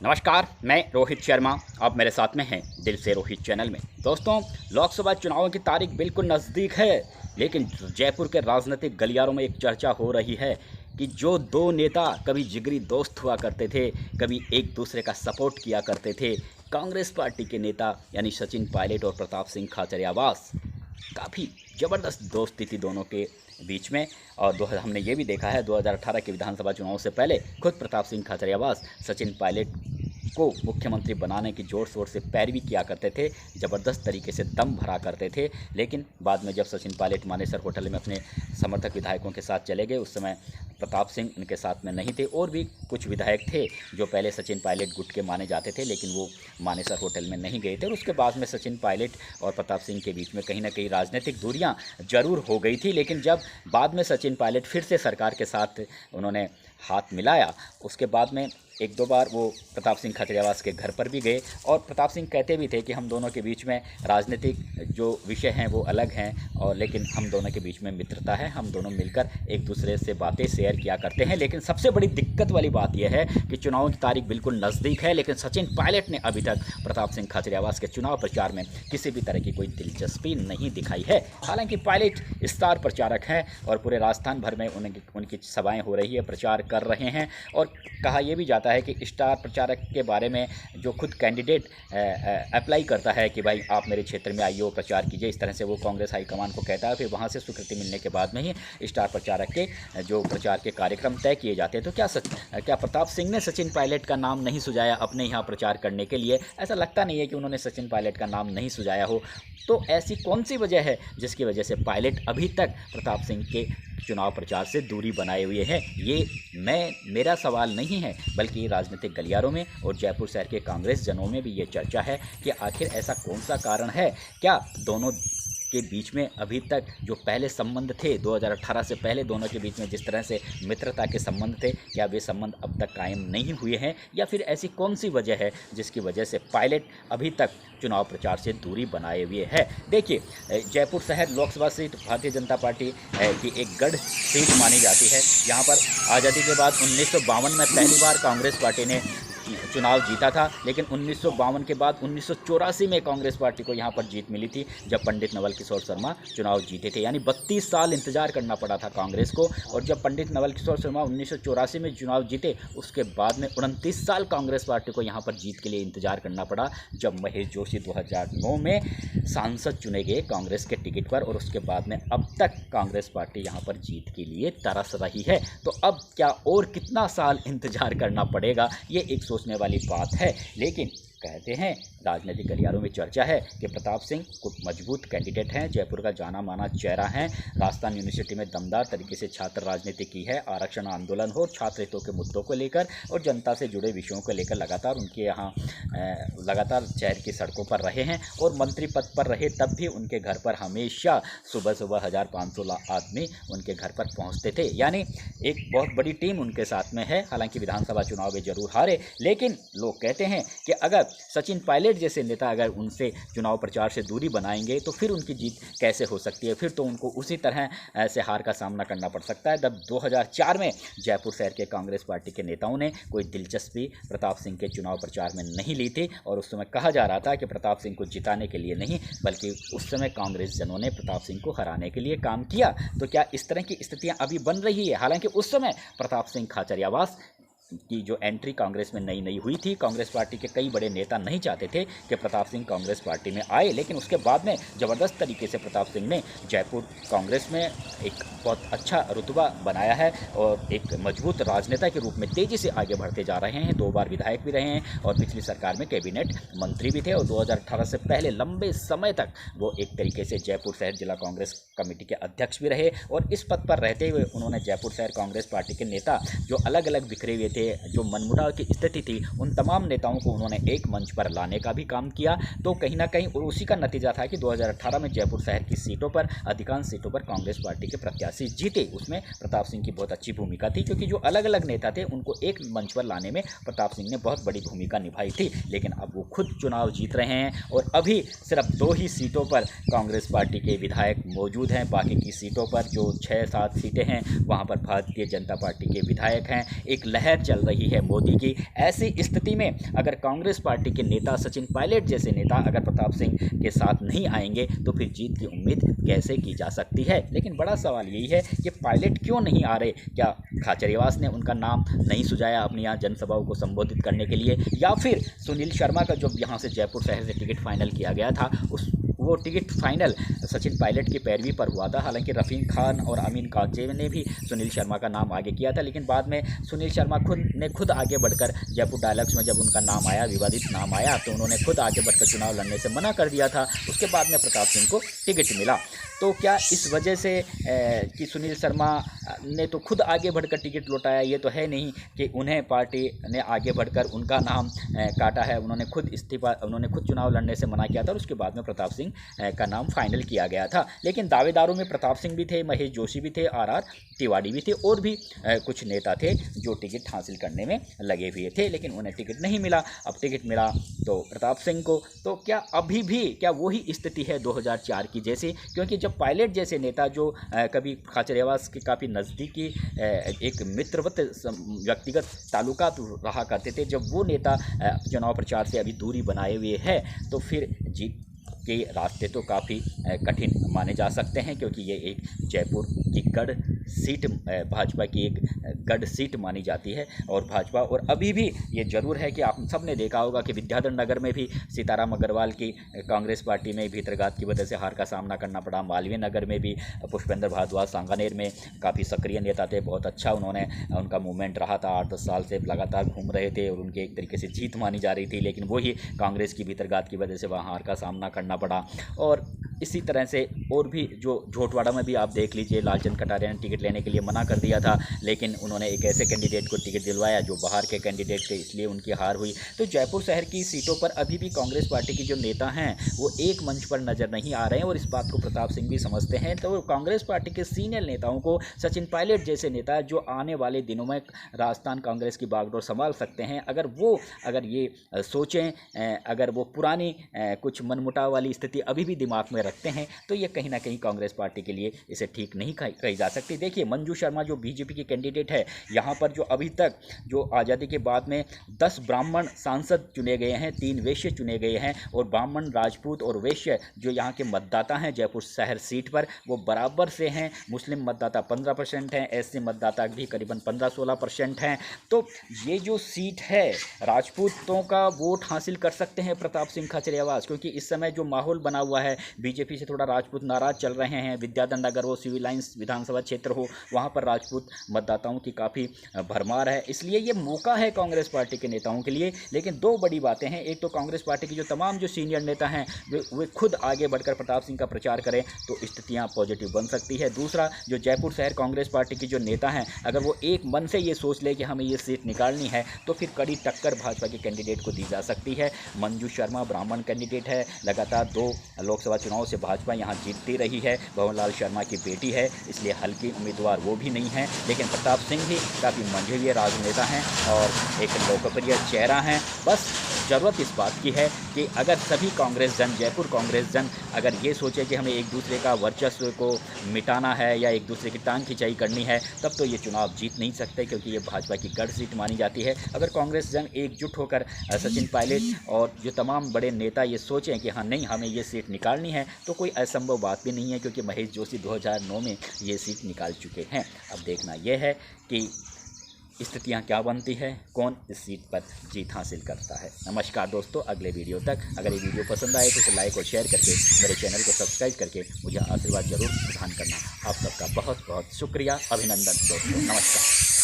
नमस्कार, मैं रोहित शर्मा। आप मेरे साथ में हैं दिल से रोहित चैनल में। दोस्तों, लोकसभा चुनाव की तारीख बिल्कुल नज़दीक है, लेकिन जयपुर के राजनीतिक गलियारों में एक चर्चा हो रही है कि जो दो नेता कभी जिगरी दोस्त हुआ करते थे, कभी एक दूसरे का सपोर्ट किया करते थे, कांग्रेस पार्टी के नेता यानी सचिन पायलट और प्रताप सिंह खाचरियावास, काफ़ी ज़बरदस्त दोस्ती थी दोनों के बीच में। और हमने ये भी देखा है 2018 के विधानसभा चुनाव से पहले खुद प्रताप सिंह खाचरियावास सचिन पायलट को मुख्यमंत्री बनाने की ज़ोर शोर से पैरवी किया करते थे, ज़बरदस्त तरीके से दम भरा करते थे। लेकिन बाद में जब सचिन पायलट मानेसर होटल में अपने समर्थक विधायकों के साथ चले गए, उस समय प्रताप सिंह उनके साथ में नहीं थे। और भी कुछ विधायक थे जो पहले सचिन पायलट गुट के माने जाते थे, लेकिन वो मानेसर होटल में नहीं गए थे। और उसके बाद में सचिन पायलट और प्रताप सिंह के बीच में कहीं ना कहीं राजनीतिक दूरियां जरूर हो गई थी। लेकिन जब बाद में सचिन पायलट फिर से सरकार के साथ उन्होंने हाथ मिलाया, उसके बाद में एक दो बार वो प्रताप सिंह खाचरियावास के घर पर भी गए। और प्रताप सिंह कहते भी थे कि हम दोनों के बीच में राजनीतिक जो विषय हैं वो अलग हैं, और लेकिन हम दोनों के बीच में मित्रता है, हम दोनों मिलकर एक दूसरे से बातें शेयर किया करते हैं। लेकिन सबसे बड़ी दिक्कत वाली बात यह है कि चुनाव की तारीख बिल्कुल नज़दीक है, लेकिन सचिन पायलट ने अभी तक प्रताप सिंह खाचरियावास के चुनाव प्रचार में किसी भी तरह की कोई दिलचस्पी नहीं दिखाई है। हालांकि पायलट स्टार प्रचारक हैं और पूरे राजस्थान भर में उनकी सभाएँ हो रही है, प्रचार कर रहे हैं। और कहा यह भी जाता है कि स्टार प्रचारक के बारे में जो खुद कैंडिडेट अप्लाई करता है कि भाई आप मेरे क्षेत्र में आइए और प्रचार कीजिए, इस तरह से वो कांग्रेस हाईकमान को कहता है। फिर वहाँ से स्वीकृति मिलने के बाद में ही स्टार प्रचारक के जो प्रचार के कार्यक्रम तय किए जाते हैं। तो क्या प्रताप सिंह ने सचिन पायलट का नाम नहीं सुझाया अपने यहाँ प्रचार करने के लिए? ऐसा लगता नहीं है कि उन्होंने सचिन पायलट का नाम नहीं सुझाया हो। तो ऐसी कौन सी वजह है जिसकी वजह से पायलट अभी तक प्रताप सिंह के चुनाव प्रचार से दूरी बनाए हुए हैं? ये मेरा सवाल नहीं है, बल्कि राजनीतिक गलियारों में और जयपुर शहर के कांग्रेस जनों में भी ये चर्चा है कि आखिर ऐसा कौन सा कारण है। क्या दोनों के बीच में अभी तक जो पहले संबंध थे 2018 से पहले दोनों के बीच में जिस तरह से मित्रता के संबंध थे, क्या वे संबंध अब तक कायम नहीं हुए हैं, या फिर ऐसी कौन सी वजह है जिसकी वजह से पायलट अभी तक चुनाव प्रचार से दूरी बनाए हुए है? देखिए, जयपुर शहर लोकसभा सीट भारतीय जनता पार्टी की एक गढ़ सीट मानी जाती है। यहाँ पर आज़ादी के बाद 1952 में पहली बार कांग्रेस पार्टी ने चुनाव जीता था, लेकिन 1952 के बाद 1984 में कांग्रेस पार्टी को यहाँ पर जीत मिली थी, जब पंडित नवल किशोर शर्मा चुनाव जीते थे। यानी 32 साल इंतजार करना पड़ा था कांग्रेस को। और जब पंडित नवल किशोर शर्मा 1984 में चुनाव जीते, उसके बाद में 29 साल कांग्रेस पार्टी को यहाँ पर जीत के लिए इंतजार करना पड़ा, जब महेश जोशी 2009 में सांसद चुने गए कांग्रेस के टिकट पर। और उसके बाद में अब तक कांग्रेस पार्टी यहाँ पर जीत के लिए तरस रही है। तो अब क्या और कितना साल इंतजार करना पड़ेगा, ये एक सोचने वाली बात है। लेकिन कहते हैं राजनीतिक गलियारों में चर्चा है कि प्रताप सिंह कुछ मजबूत कैंडिडेट हैं, जयपुर का जाना माना चेहरा हैं। राजस्थान यूनिवर्सिटी में दमदार तरीके से छात्र राजनीति की है, आरक्षण आंदोलन हो, छात्र हितों के मुद्दों को लेकर और जनता से जुड़े विषयों को लेकर लगातार उनके यहाँ लगातार शहर की सड़कों पर रहे हैं। और मंत्री पद पर रहे तब भी उनके घर पर हमेशा सुबह सुबह 1500 आदमी उनके घर पर पहुँचते थे। यानी एक बहुत बड़ी टीम उनके साथ में है। हालांकि विधानसभा चुनाव में जरूर हारे, लेकिन लोग कहते हैं कि अगर सचिन पायलट जैसे नेता अगर उनसे चुनाव प्रचार से दूरी बनाएंगे तो फिर उनकी जीत कैसे हो सकती है? फिर तो उनको उसी तरह से हार का सामना करना पड़ सकता है। जब 2004 में जयपुर शहर के कांग्रेस पार्टी के नेताओं ने कोई दिलचस्पी प्रताप सिंह के चुनाव प्रचार में नहीं ली थी, और उस समय कहा जा रहा था कि प्रताप सिंह को जिताने के लिए नहीं, बल्कि उस समय कांग्रेस जनों ने प्रताप सिंह को हराने के लिए काम किया। तो क्या इस तरह की स्थितियां अभी बन रही है? हालांकि उस समय प्रताप सिंह खाचरियावास की जो एंट्री कांग्रेस में नई हुई थी, कांग्रेस पार्टी के कई बड़े नेता नहीं चाहते थे कि प्रताप सिंह कांग्रेस पार्टी में आए। लेकिन उसके बाद में ज़बरदस्त तरीके से प्रताप सिंह ने जयपुर कांग्रेस में एक बहुत अच्छा रुतबा बनाया है और एक मजबूत राजनेता के रूप में तेज़ी से आगे बढ़ते जा रहे हैं। 2 बार विधायक भी रहे हैं और पिछली सरकार में कैबिनेट मंत्री भी थे। और 2018 से पहले लंबे समय तक वो एक तरीके से जयपुर शहर जिला कांग्रेस कमेटी के अध्यक्ष भी रहे। और इस पद पर रहते हुए उन्होंने जयपुर शहर कांग्रेस पार्टी के नेता जो अलग अलग बिखरे हुए थे, जो मनमुटाव की स्थिति थी, उन तमाम नेताओं को उन्होंने एक मंच पर लाने का भी काम किया। तो कहीं ना कहीं उसी का नतीजा था कि 2018 में जयपुर शहर की सीटों पर, अधिकांश सीटों पर कांग्रेस पार्टी के प्रत्याशी जीते। उसमें प्रताप सिंह की बहुत अच्छी भूमिका थी, क्योंकि जो अलग अलग नेता थे उनको एक मंच पर लाने में प्रताप सिंह ने बहुत बड़ी भूमिका निभाई थी। लेकिन अब वो खुद चुनाव जीत रहे हैं और अभी सिर्फ 2 ही सीटों पर कांग्रेस पार्टी के विधायक मौजूद हैं। बाकी की सीटों पर जो 6-7 सीटें हैं वहाँ पर भारतीय जनता पार्टी के विधायक हैं। एक लहर चल रही है मोदी की। ऐसी स्थिति में अगर कांग्रेस पार्टी के नेता सचिन पायलट जैसे नेता अगर प्रताप सिंह के साथ नहीं आएंगे तो फिर जीत की उम्मीद कैसे की जा सकती है। लेकिन बड़ा सवाल यही है कि पायलट क्यों नहीं आ रहे? क्या खाचरियावास ने उनका नाम नहीं सुझाया अपनी यहाँ जनसभाओं को संबोधित करने के लिए, या फिर सुनील शर्मा का जो यहाँ से जयपुर शहर से टिकट फाइनल किया गया था वो टिकट फाइनल सचिन पायलट की पैरवी पर हुआ था। हालांकि रफ़ीक खान और अमीन काजे ने भी सुनील शर्मा का नाम आगे किया था, लेकिन बाद में सुनील शर्मा खुद आगे बढ़कर जयपुर डायलॉग्स में जब उनका नाम आया, विवादित नाम आया, तो उन्होंने खुद आगे बढ़कर चुनाव लड़ने से मना कर दिया था। उसके बाद में प्रताप सिंह को टिकट मिला। तो क्या इस वजह से कि सुनील शर्मा ने तो खुद आगे बढ़कर टिकट लौटाया, ये तो है नहीं कि उन्हें पार्टी ने आगे बढ़कर उनका नाम काटा है। उन्होंने खुद चुनाव लड़ने से मना किया था और उसके बाद में प्रताप सिंह का नाम फाइनल किया गया था। लेकिन दावेदारों में प्रताप सिंह भी थे, महेश जोशी भी थे, आर तिवारी भी थे और भी कुछ नेता थे जो टिकट हासिल करने में लगे हुए थे, लेकिन उन्हें टिकट नहीं मिला। अब टिकट मिला तो प्रताप सिंह को। तो क्या अभी भी क्या वही स्थिति है 2004 की जैसी? क्योंकि जब पायलट जैसे नेता जो कभी खाचरियावास के काफ़ी नज़दीकी एक मित्रवत व्यक्तिगत ताल्लुकात रहा करते थे, जब वो नेता चुनाव प्रचार से अभी दूरी बनाए हुए है तो फिर जीत के रास्ते तो काफ़ी कठिन माने जा सकते हैं, क्योंकि ये एक जयपुर की गढ़ सीट, भाजपा की एक गढ़ सीट मानी जाती है। और भाजपा, और अभी भी ये ज़रूर है कि आप सब ने देखा होगा कि विद्याधर नगर में भी सीताराम अग्रवाल की कांग्रेस पार्टी में भीतरघात की वजह से हार का सामना करना पड़ा। मालवीय नगर में भी पुष्पेंद्र भारद्वाज सांगानेर में काफ़ी सक्रिय नेता थे, बहुत अच्छा उनका मूवमेंट रहा था, 8-10 साल से लगातार घूम रहे थे और उनके एक तरीके से जीत मानी जा रही थी, लेकिन वही कांग्रेस की भीतरघात की वजह से वहाँ हार का सामना करना पड़ा। और इसी तरह से और भी जो झोटवाड़ा में भी आप देख लीजिए, लालचंद कटारिया ने टिकट लेने के लिए मना कर दिया था, लेकिन उन्होंने एक ऐसे कैंडिडेट को टिकट दिलवाया जो बाहर के कैंडिडेट थे, इसलिए उनकी हार हुई। तो जयपुर शहर की सीटों पर अभी भी कांग्रेस पार्टी के जो नेता हैं वो एक मंच पर नज़र नहीं आ रहे हैं और इस बात को प्रताप सिंह भी समझते हैं। तो कांग्रेस पार्टी के सीनियर नेताओं को, सचिन पायलट जैसे नेता जो आने वाले दिनों में राजस्थान कांग्रेस की बागडोर संभाल सकते हैं, अगर ये सोचें, अगर वो पुरानी कुछ मनमुटाव वाली स्थिति अभी भी दिमाग में रखते हैं तो ये कहीं ना कहीं कांग्रेस पार्टी के लिए इसे ठीक नहीं कही जा सकती। देखिए, मंजू शर्मा जो बीजेपी की कैंडिडेट है, यहाँ पर जो अभी तक जो आज़ादी के बाद में 10 ब्राह्मण सांसद चुने गए हैं, 3 वैश्य चुने गए हैं, और ब्राह्मण, राजपूत और वैश्य जो यहाँ के मतदाता हैं जयपुर शहर सीट पर वो बराबर से हैं। मुस्लिम मतदाता 15% हैं, एससी मतदाता भी करीबन 15-16% हैं। तो ये जो सीट है, राजपूतों का वोट हासिल कर सकते हैं प्रताप सिंह खाचरियावास, क्योंकि इस समय जो माहौल बना हुआ है, बीजेपी से थोड़ा राजपूत नाराज चल रहे हैं। विद्याधर नगर हो, सिविल लाइंस विधानसभा क्षेत्र हो, वहाँ पर राजपूत मतदाताओं की काफ़ी भरमार है, इसलिए ये मौका है कांग्रेस पार्टी के नेताओं के लिए। लेकिन दो बड़ी बातें हैं, एक तो कांग्रेस पार्टी की जो तमाम जो सीनियर नेता हैं वे खुद आगे बढ़कर प्रताप सिंह का प्रचार करें तो स्थितियाँ पॉजिटिव बन सकती है। दूसरा, जो जयपुर शहर कांग्रेस पार्टी की जो नेता हैं, अगर वो एक मन से ये सोच ले कि हमें ये सीट निकालनी है तो फिर कड़ी टक्कर भाजपा के कैंडिडेट को दी जा सकती है। मंजू शर्मा ब्राह्मण कैंडिडेट है, लगातार 2 लोकसभा चुनाव से भाजपा यहाँ जीतती रही है, भवनलाल शर्मा की बेटी है, इसलिए हल्की उम्मीदवार वो भी नहीं है। लेकिन प्रताप सिंह भी काफ़ी मंझे हुए राजनेता हैं और एक लोकप्रिय चेहरा हैं। बस ज़रूरत इस बात की है कि अगर सभी कांग्रेस जन, जयपुर कांग्रेस जन अगर ये सोचे कि हमें एक दूसरे का वर्चस्व को मिटाना है या एक दूसरे की टांग खिंचाई करनी है, तब तो ये चुनाव जीत नहीं सकते, क्योंकि ये भाजपा की गढ़ सीट मानी जाती है। अगर कांग्रेस जन एकजुट होकर सचिन पायलट और जो तमाम बड़े नेता ये सोचें कि हाँ नहीं हमें ये सीट निकालनी है, तो कोई असंभव बात भी नहीं है, क्योंकि महेश जोशी 2009 में ये सीट निकाल चुके हैं। अब देखना यह है कि स्थितियाँ क्या बनती है, कौन इस सीट पर जीत हासिल करता है। नमस्कार दोस्तों, अगले वीडियो तक। अगर ये वीडियो पसंद आए तो इसे लाइक और शेयर करके मेरे चैनल को सब्सक्राइब करके मुझे आशीर्वाद जरूर प्रदान करना। आप सबका बहुत बहुत शुक्रिया, अभिनंदन दोस्तों, नमस्कार।